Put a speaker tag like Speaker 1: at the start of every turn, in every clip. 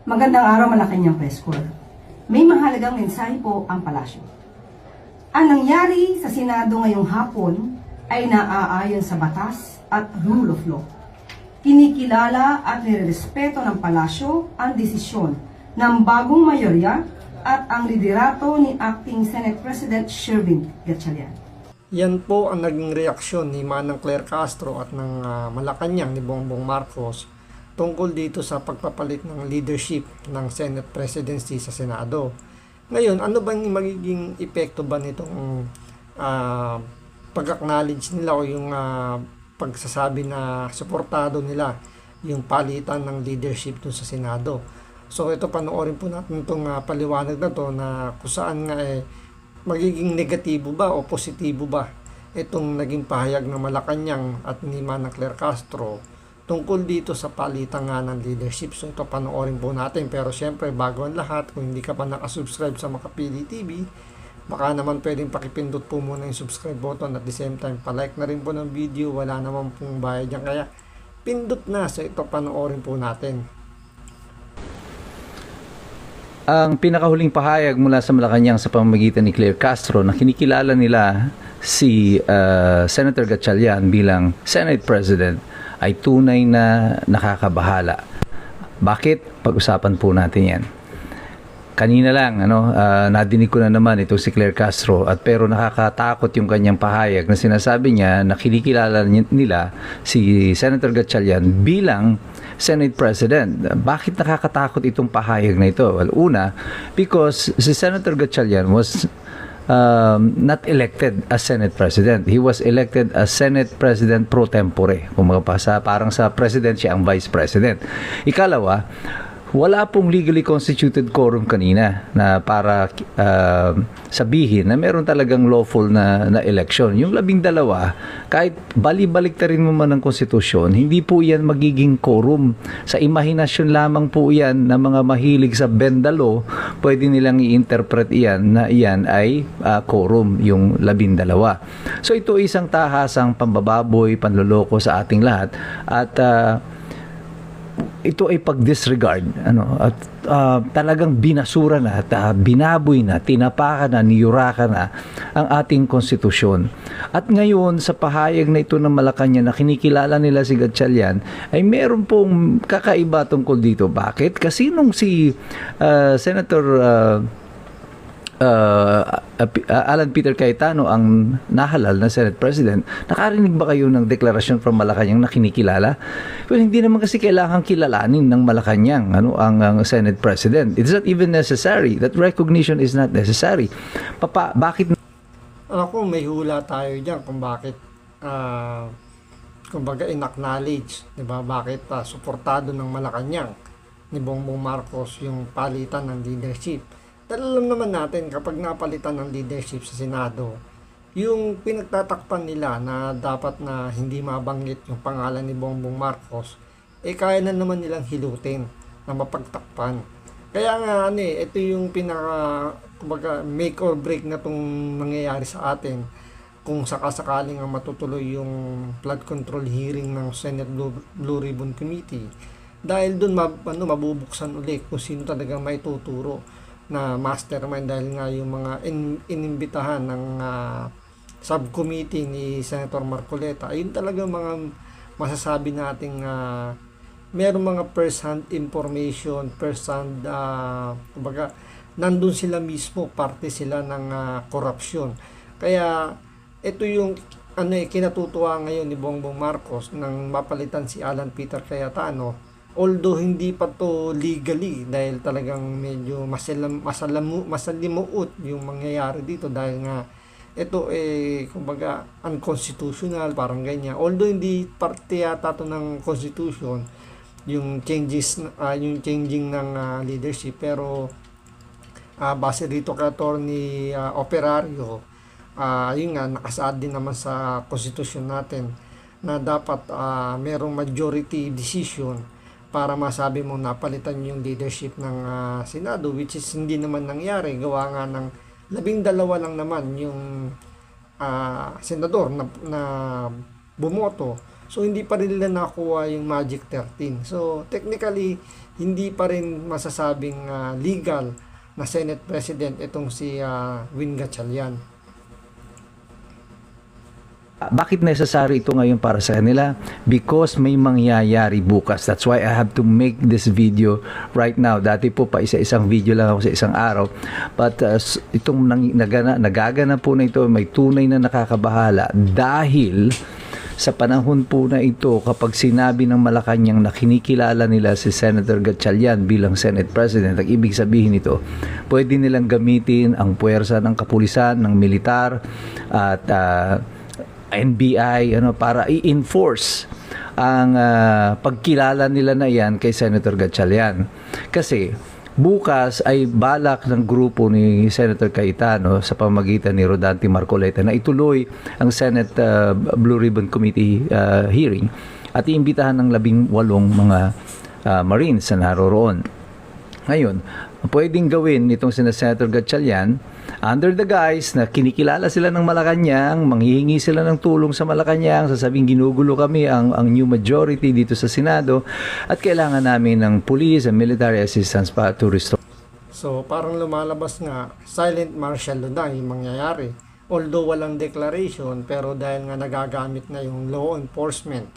Speaker 1: Magandang araw, Malacanang Press Corps. May mahalagang mensahe po ang palasyo. Ang nangyari sa Senado ngayong hapon ay naaayon sa batas at rule of law. Kinikilala at nirerespeto ng palasyo ang desisyon ng bagong mayorya at ang liderato ni Acting Senate President Sherwin Gatchalian.
Speaker 2: Yan po ang naging reaksyon ni Manang Claire Castro at ng Malacanang ni Bongbong Marcos tungkol dito sa pagpapalit ng leadership ng Senate Presidency sa Senado. Ngayon, ano bang magiging epekto ba nitong pag-acknowledge nila o yung pagsasabi na suportado nila yung palitan ng leadership dun sa Senado? So ito, panoorin po natin itong paliwanag na to na kung saan nga magiging negatibo ba o positibo ba itong naging pahayag ng Malacanang at ni Manang Claire Castro tungkol dito sa palitan nga ng leadership. So ito, panoorin po natin. Pero syempre, bago ang lahat, kung hindi ka pa nakasubscribe sa Makapili TV, baka naman pwedeng pakipindot po muna yung subscribe button at the same time palike na rin po ng video. Wala naman pong bayad yan, kaya pindot na. So ito, panoorin po natin.
Speaker 3: Ang pinakahuling pahayag mula sa Malacanang sa pamamagitan ni Claire Castro na kinikilala nila si Senator Gatchalian bilang Senate President ay tunay na nakakabahala. Bakit? Pag-usapan po natin yan. Kanina lang, nadinig ko na naman itong si Claire Castro pero nakakatakot yung kanyang pahayag na sinasabi niya na kinikilala nila si Senator Gatchalian bilang Senate President. Bakit nakakatakot itong pahayag na ito? Well, una, because si Senator Gatchalian was not elected as Senate President. He was elected as Senate President pro tempore. Kung magpasa, parang sa President siya ang Vice President. Ikalawa, wala pong legally constituted quorum kanina na para sabihin na meron talagang lawful na election. Yung 12, kahit bali-balik rin mo man ng konstitusyon, hindi po yan magiging quorum. Sa imahinasyon lamang po yan ng mga mahilig sa bendalo, pwede nilang i-interpret iyan na iyan ay quorum, yung 12. So ito isang tahasang pambababoy, panloloko sa ating lahat at ito ay pag-disregard at talagang binasura na at binaboy na, tinapakan na, niyurakan na ang ating konstitusyon. At ngayon sa pahayag na ito ng Malacanang na kinikilala nila si Gatchalian ay meron pong kakaiba tungkol dito. Bakit? Kasi nung si Senator Alan Peter Cayetano ang nahalal na Senate President, nakarinig ba kayo ng deklarasyon from Malacanang na kinikilala? Well, hindi naman kasi kailangan kilalanin ng Malacanang ang Senate President. It's not even necessary. That recognition is not necessary. Bakit?
Speaker 2: Ako, may hula tayo dyan kung bakit kumbaga in-acknowledge, diba? Bakit suportado ng Malacanang ni Bongbong Marcos yung palitan ng leadership. Dahil alam naman natin, kapag napalitan ng leadership sa Senado, yung pinagtatakpan nila na dapat na hindi mabanggit yung pangalan ni Bongbong Marcos, kaya na naman nilang hilutin na mapagtakpan. Kaya nga, ito yung kumbaga, make or break na itong nangyayari sa atin kung sakasakaling matutuloy yung flood control hearing ng Senate Blue Ribbon Committee. Dahil doon mabubuksan ulit kung sino talaga may tuturo na mastermind, dahil nga yung mga inimbitahan ng subcommittee ni Senator Marcoleta, ayun talaga mga masasabi nating meron mga first-hand information, first-hand, kumbaga, nandun sila mismo, parte sila ng korupsyon. Kaya ito yung kinatutuwa ngayon ni Bongbong Marcos nang mapalitan si Alan Peter Cayetano. Although hindi pa to legally, dahil talagang medyo masalimuot yung mangyayari dito, dahil nga ito kumbaga unconstitutional, parang ganyan. Although hindi parte yata to ng constitution yung yung changing ng leadership, pero base dito kay Attorney Operario, yun nga, nakasaad din naman sa constitution natin na dapat merong majority decision para masabi mo napalitan yung leadership ng Senado, which is hindi naman nangyari. Gawa nga ng 12 lang naman yung senador na bumoto So hindi pa rin nila nakuha yung Magic 13. So technically, hindi pa rin masasabing legal na Senate President itong si Win Gatchalian.
Speaker 3: Bakit necessary ito ngayon para sa kanila? Because may mangyayari bukas. That's why I have to make this video right now. Dati po pa isa-isang video lang ako sa isang araw. But itong nagaganap po na ito, may tunay na nakakabahala dahil sa panahon po na ito, kapag sinabi ng Malacanang na kinikilala nila si Senator Gatchalian bilang Senate President, ang ibig sabihin nito, pwede nilang gamitin ang puwersa ng kapulisan, ng militar, at NBI para i-enforce ang pagkilala nila na yan kay Senator Gatchalian. Kasi bukas ay balak ng grupo ni Senator Cayetano sa pamamagitan ni Rodante Marcoleta na ituloy ang Senate Blue Ribbon Committee hearing at iimbitahan ng 18 mga Marines na naroroon. Ngayon, pwedeng gawin nitong sina Senator Gatchalian under the guise na kinikilala sila ng Malacanang, manghihingi sila ng tulong sa Malacanang, sasabing ginugulo kami ang new majority dito sa Senado at kailangan namin ng police and military assistance para to restore.
Speaker 2: So parang lumalabas nga, silent martial law na yung mangyayari. Although walang declaration, pero dahil nga nagagamit na yung law enforcement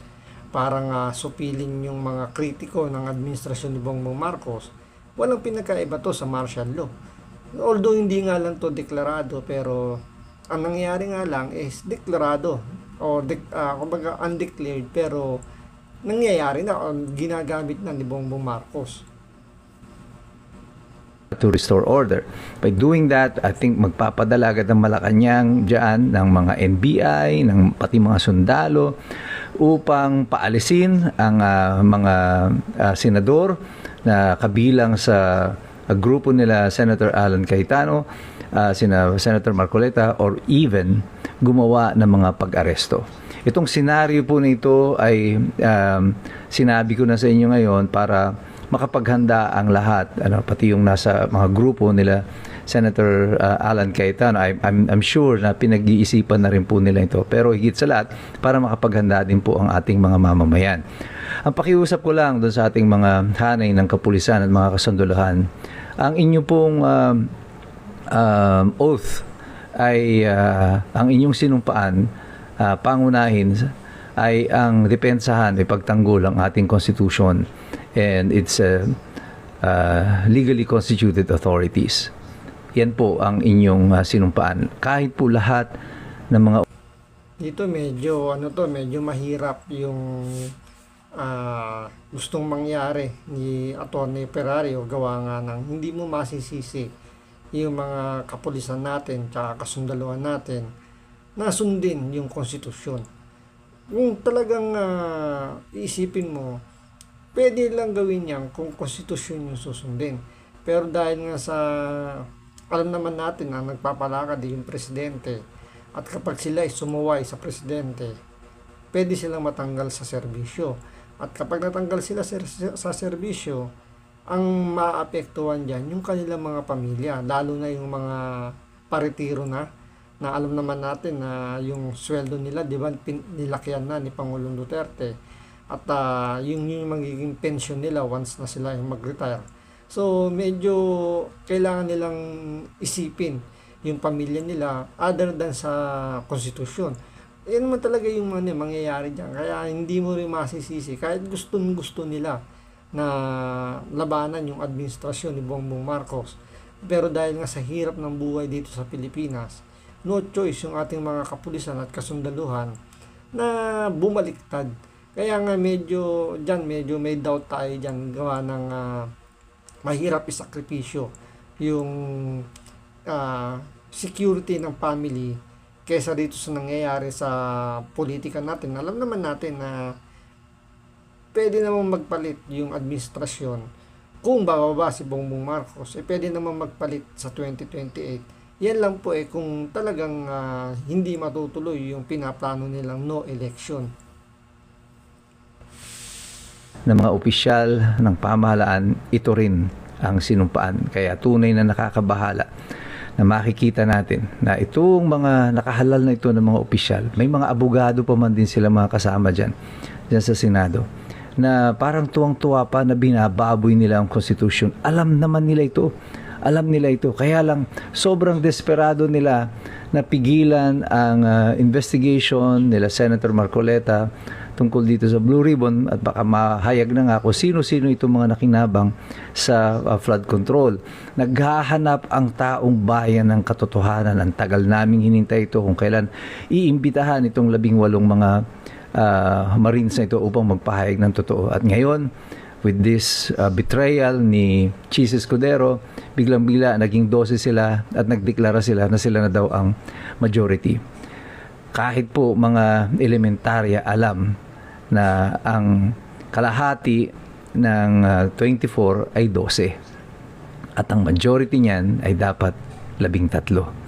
Speaker 2: para nga supiling yung mga kritiko ng administrasyon ni Bongbong Marcos, walang pinakaiba to sa martial law. Although hindi nga lang to deklarado, pero ang nangyayari nga lang is deklarado o kumbaga undeclared, pero nangyayari na o ginagamit na ni Bongbong Marcos
Speaker 3: to restore order. By doing that, I think magpapadala agad ng Malacanang dyan ng mga NBI, ng pati mga sundalo upang paalisin ang mga senador na kabilang sa grupo nila Senator Alan Cayetano, Senator Marcoleta, or even gumawa ng mga pag-aresto. Itong senaryo po nito ay sinabi ko na sa inyo ngayon para makapaghanda ang lahat, pati yung nasa mga grupo nila Senator Alan Cayetano. I'm sure na pinag-iisipan na rin po nila ito, pero higit sa lahat para makapaghanda din po ang ating mga mamamayan. Ang pakiusap ko lang doon sa ating mga hanay ng kapulisan at mga kasunduluhan, ang inyo pong oath ay ang inyong sinumpaan, pangunahin ay ang depensahan, ay pagtanggol ang ating konstitusyon and its legally constituted authorities. Yan po ang inyong sinumpaan. Kahit po lahat ng mga
Speaker 2: dito medyo medyo mahirap yung gustong mangyari ni Atty. Ferrario, gawa nga ng hindi mo masisisi yung mga kapulisan natin tsaka kasundaluhan natin na sundin yung konstitusyon. Kung talagang iisipin mo, pwede lang gawin yan kung konstitusyon yung susundin. Pero dahil nga sa alam naman natin na nagpapalakad yung presidente at kapag sila ay sumuway sa presidente, pwede silang matanggal sa serbisyo. At kapag natanggal sila sa serbisyo, ang maapektuhan dyan yung kanilang mga pamilya, lalo na yung mga paretiro na alam naman natin na yung sweldo nila, di ba, nilakyan na ni Pangulong Duterte. At yung magiging pension nila once na sila yung mag-retire. So, medyo kailangan nilang isipin yung pamilya nila other than sa konstitusyon. Yan naman talaga yung mangyayari dyan. Kaya hindi mo rin masisisi. Kahit gusto nila na labanan yung administrasyon ni Bongbong Marcos. Pero dahil nga sa hirap ng buhay dito sa Pilipinas, no choice yung ating mga kapulisan at kasundaluhan na bumaliktad. Kaya nga medyo may doubt tayo dyan gawa ng mahirap isakripisyo yung security ng family kesa dito sa nangyayari sa politika natin. Alam naman natin na pwede namang magpalit yung administrasyon. Kung bababa si Bongbong Marcos, pwede namang magpalit sa 2028. Yan lang po kung talagang hindi matutuloy yung pinaplano nilang no election.
Speaker 3: ng mga opisyal ng pamahalaan, ito rin ang sinumpaan. Kaya tunay na nakakabahala na makikita natin na itong mga nakahalal na ito ng mga opisyal, may mga abogado pa man din sila mga kasama dyan sa Senado, na parang tuwang-tuwa pa na binababoy nila ang Constitution. Alam naman nila ito. Alam nila ito. Kaya lang, sobrang desperado nila na pigilan ang investigation nila Senator Marcoleta tungkol dito sa Blue Ribbon, at baka mahayag na nga kung sino-sino itong mga nakinabang sa flood control. Naghahanap ang taong bayan ng katotohanan. Ang tagal naming hinintay ito kung kailan iimbitahan itong 18 mga Marines na ito upang magpahayag ng totoo. At ngayon, with this betrayal ni Chis Escudero, biglang-bigla naging 12 sila at nagdeklara sila na sila na daw ang majority. Kahit po mga elementarya alam na ang kalahati ng 24 ay 12 at ang majority niyan ay dapat 13.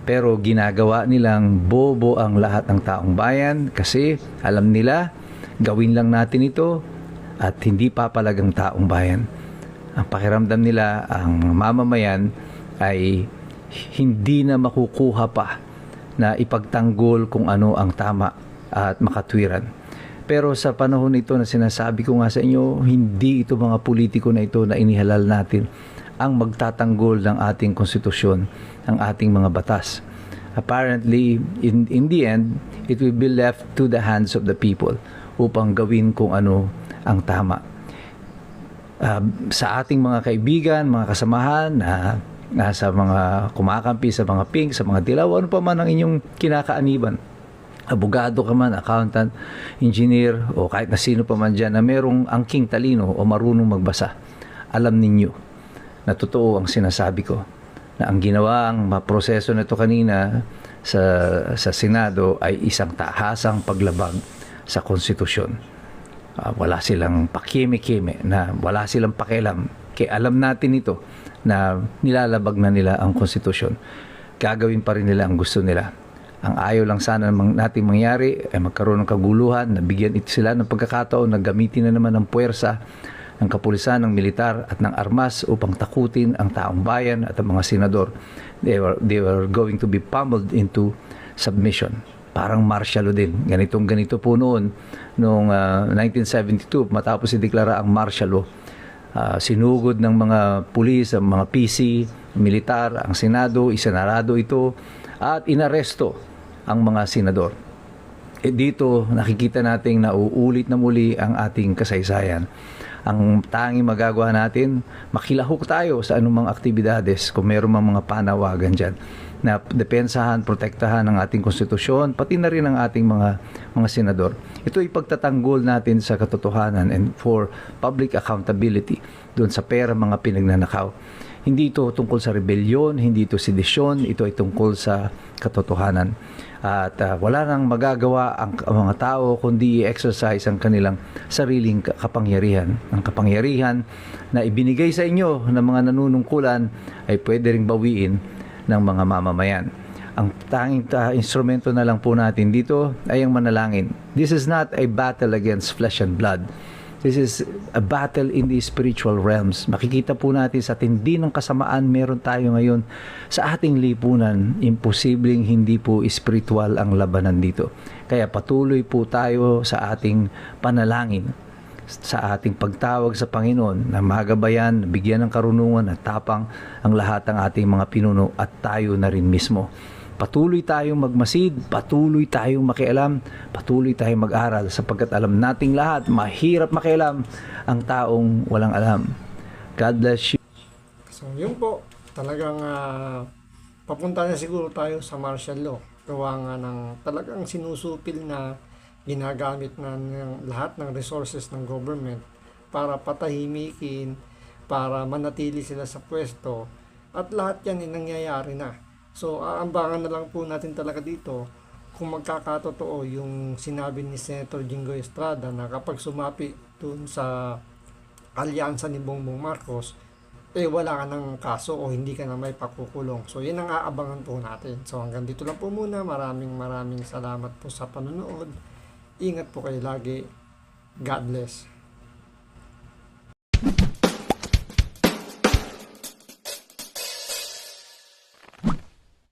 Speaker 3: Pero ginagawa nilang bobo ang lahat ng taong bayan kasi alam nila gawin lang natin ito at hindi papalagang taong bayan. Ang pakiramdam nila, ang mamamayan ay hindi na makukuha pa na ipagtanggol kung ano ang tama at makatwiran. Pero sa panahon ito na sinasabi ko nga sa inyo, hindi ito mga politiko na ito na inihalal natin ang magtatanggol ng ating konstitusyon, ng ating mga batas. Apparently, in the end, it will be left to the hands of the people upang gawin kung ano ang tama. Sa ating mga kaibigan, mga kasamahan na nasa mga kumakampi sa mga pink, sa mga dilaw, ano pa man ang inyong kinakaaniban. Abogado ka man, accountant, engineer, o kahit na sino pa man dyan na merong angking talino o marunong magbasa. Alam ninyo na totoo ang sinasabi ko, na ang ginawang proseso na ito kanina sa Senado ay isang tahasang paglabag sa konstitusyon. Wala silang pakime-kime, na wala silang pakialam. Kaya alam natin ito na nilalabag na nila ang konstitusyon. Gagawin pa rin nila ang gusto nila. Ang ayaw lang sana nating mangyari ay magkaroon ng kaguluhan, na bigyan ito sila ng pagkakataon na gamitin na naman ng puwersa ng kapulisan, ng militar at ng armas upang takutin ang taong bayan at ang mga senador. They were going to be pummeled into submission. Parang martial law din. Ganito po noong 1972, matapos ideklara ang martial law. Sinugod ng mga pulis, ang mga PC, militar, ang Senado, isinarado ito at inaresto ang mga senador. Dito nakikita natin na uulit na muli ang ating kasaysayan. Ang tanging magagawa natin, makilahok tayo sa anumang aktibidades kung mayroon mga panawagan dyan na depensahan, protektahan ang ating konstitusyon, pati na rin ang ating mga senador. Ito ay pagtatanggol natin sa katotohanan and for public accountability doon sa pera mga pinagnanakaw. Hindi ito tungkol sa rebellion, hindi ito sedisyon, ito ay tungkol sa katotohanan. At wala nang magagawa ang mga tao kundi i-exercise ang kanilang sariling kapangyarihan. Ang kapangyarihan na ibinigay sa inyo ng mga nanunungkulan ay pwede ring bawiin ng mga mamamayan. Ang tanging instrumento na lang po natin dito ay ang manalangin. This is not a battle against flesh and blood. This is a battle in the spiritual realms. Makikita po natin sa tindi ng kasamaan meron tayo ngayon sa ating lipunan. Imposibleng hindi po spiritual ang labanan dito. Kaya patuloy po tayo sa ating panalangin, sa ating pagtawag sa Panginoon na magabayan, bigyan ng karunungan at tapang ang lahat ng ating mga pinuno at tayo na rin mismo. Patuloy tayong magmasid, patuloy tayong makialam, patuloy tayong mag-aral sapagkat alam nating lahat, mahirap makialam ang taong walang alam. God bless you.
Speaker 2: So yun po, talagang papunta na siguro tayo sa martial law. Gawa nga ng talagang sinusupil na ginagamit na ng lahat ng resources ng government para patahimikin, para manatili sila sa pwesto, at lahat yan ay nangyayari na. So, aambangan na lang po natin talaga dito kung magkakatotoo yung sinabi ni Senator Jinggoy Estrada na kapag sumapi dun sa alyansa ni Bongbong Marcos, wala ka ng kaso o hindi ka na may pakukulong. So, yun ang aabangan po natin. So, hanggang dito lang po muna. Maraming salamat po sa panonood. Ingat po kayo lagi. God bless.